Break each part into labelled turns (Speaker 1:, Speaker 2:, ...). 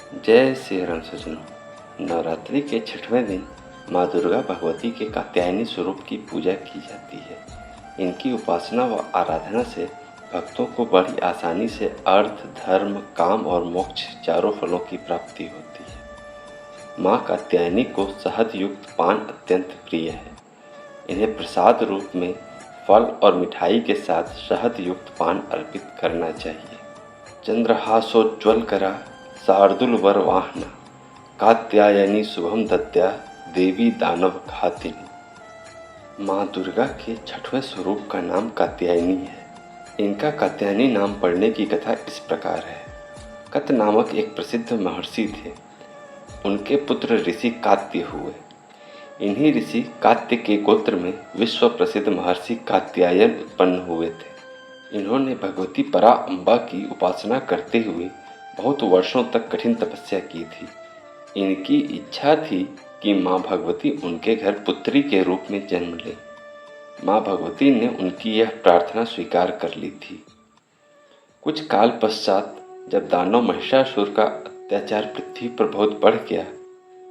Speaker 1: जय श्री राम सज्जनों। नवरात्रि के छठवें दिन माँ दुर्गा भगवती के कात्यायनी स्वरूप की पूजा की जाती है। इनकी उपासना व आराधना से भक्तों को बड़ी आसानी से अर्थ, धर्म, काम और मोक्ष चारों फलों की प्राप्ति होती है। माँ कात्यायनी को शहद युक्त पान अत्यंत प्रिय है। इन्हें प्रसाद रूप में फल और मिठाई के साथ शहद युक्त पान अर्पित करना चाहिए। चंद्रहासोज्ज्वलकरा शार्दूलवर वाहना कात्यायनी शुभम दद्या देवी दानव घातिनी। माँ दुर्गा के छठवें स्वरूप का नाम कात्यायनी है। इनका कात्यायनी नाम पड़ने की कथा इस प्रकार है। कत नामक एक प्रसिद्ध महर्षि थे। उनके पुत्र ऋषि कात्य हुए। इन्हीं ऋषि कात्य के गोत्र में विश्व प्रसिद्ध महर्षि कात्यायन उत्पन्न हुए थे। इन्होंने भगवती परा अम्बा की उपासना करते हुए बहुत वर्षों तक कठिन तपस्या की थी। इनकी इच्छा थी कि माँ भगवती उनके घर पुत्री के रूप में जन्म लें। माँ भगवती ने उनकी यह प्रार्थना स्वीकार कर ली थी। कुछ काल पश्चात जब दानव महिषासुर का अत्याचार पृथ्वी पर बहुत बढ़ गया,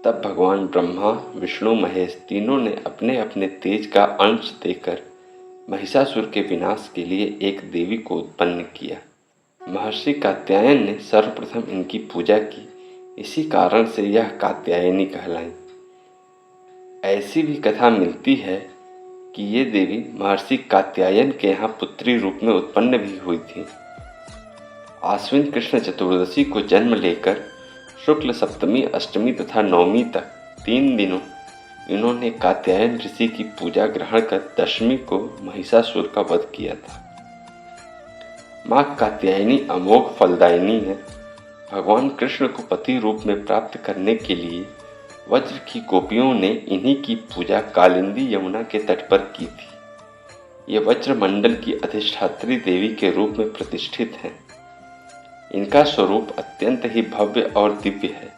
Speaker 1: तब भगवान ब्रह्मा, विष्णु, महेश तीनों ने अपने अपने तेज का अंश देकर महिषासुर के विनाश के लिए एक देवी को उत्पन्न किया। महर्षि कात्यायन ने सर्वप्रथम इनकी पूजा की। इसी कारण से यह कात्यायनी कहलाई। ऐसी भी कथा मिलती है कि ये देवी महर्षि कात्यायन के यहाँ पुत्री रूप में उत्पन्न भी हुई थी। आश्विन कृष्ण चतुर्दशी को जन्म लेकर शुक्ल सप्तमी, अष्टमी तथा नवमी तक 3 दिनों इन्होंने कात्यायन ऋषि की पूजा ग्रहण कर दशमी को महिषासुर का वध किया था। माँ कात्यायनी अमोघ फलदायिनी है। भगवान कृष्ण को पति रूप में प्राप्त करने के लिए वज्र की गोपियों ने इन्हीं की पूजा कालिंदी यमुना के तट पर की थी। ये वज्र मंडल की अधिष्ठात्री देवी के रूप में प्रतिष्ठित हैं। इनका स्वरूप अत्यंत ही भव्य और दिव्य है।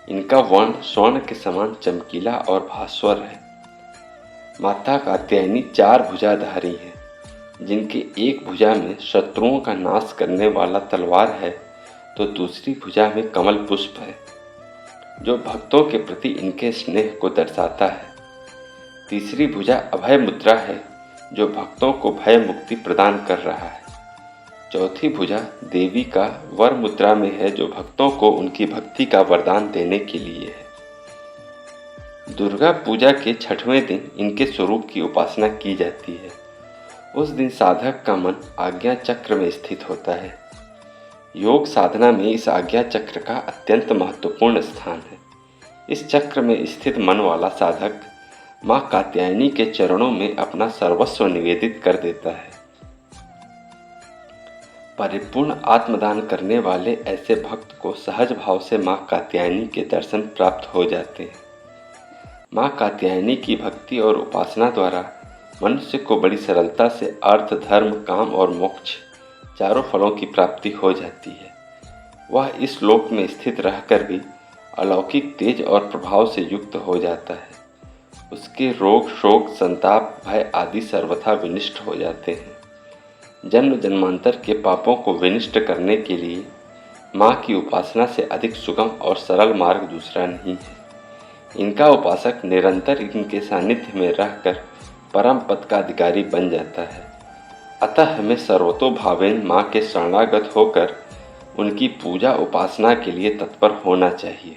Speaker 1: इनका वर्ण स्वर्ण के समान चमकीला और भास्वर है। माता कात्यायनी 4 भुजाधारी है, जिनके एक भुजा में शत्रुओं का नाश करने वाला तलवार है तो दूसरी भुजा में कमल पुष्प है, जो भक्तों के प्रति इनके स्नेह को दर्शाता है। तीसरी भुजा अभय मुद्रा है, जो भक्तों को भय मुक्ति प्रदान कर रहा है। चौथी भुजा देवी का वर मुद्रा में है, जो भक्तों को उनकी भक्ति का वरदान देने के लिए है। दुर्गा पूजा के छठवें दिन इनके स्वरूप की उपासना की जाती है। उस दिन साधक का मन आज्ञा चक्र में स्थित होता है। योग साधना में इस आज्ञा चक्र का अत्यंत महत्वपूर्ण स्थान है। इस चक्र में स्थित मन वाला साधक माँ कात्यायनी के चरणों में अपना सर्वस्व निवेदित कर देता है। परिपूर्ण आत्मदान करने वाले ऐसे भक्त को सहज भाव से माँ कात्यायनी के दर्शन प्राप्त हो जाते हैं। माँ कात्यायनी की भक्ति और उपासना द्वारा मनुष्य को बड़ी सरलता से अर्थ, धर्म, काम और मोक्ष चारों फलों की प्राप्ति हो जाती है। वह इस लोक में स्थित रहकर भी अलौकिक तेज और प्रभाव से युक्त हो जाता है। उसके रोग, शोक, संताप, भय आदि सर्वथा विनष्ट हो जाते हैं। जन्म जन्मांतर के पापों को विनष्ट करने के लिए माँ की उपासना से अधिक सुगम और सरल मार्ग दूसरा नहीं है। इनका उपासक निरंतर इनके सानिध्य में रहकर परम पद का अधिकारी बन जाता है। अतः हमें सर्वतोभावेन माँ के शरणागत होकर उनकी पूजा उपासना के लिए तत्पर होना चाहिए।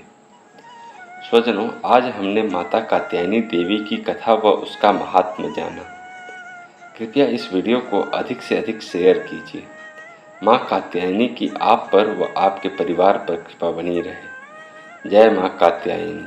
Speaker 1: स्वजनों, आज हमने माता कात्यायनी देवी की कथा व उसका महात्म्य जाना। कृपया इस वीडियो को अधिक से अधिक शेयर कीजिए। माँ कात्यायनी की आप पर व आपके परिवार पर कृपा बनी रहे। जय माँ कात्यायनी।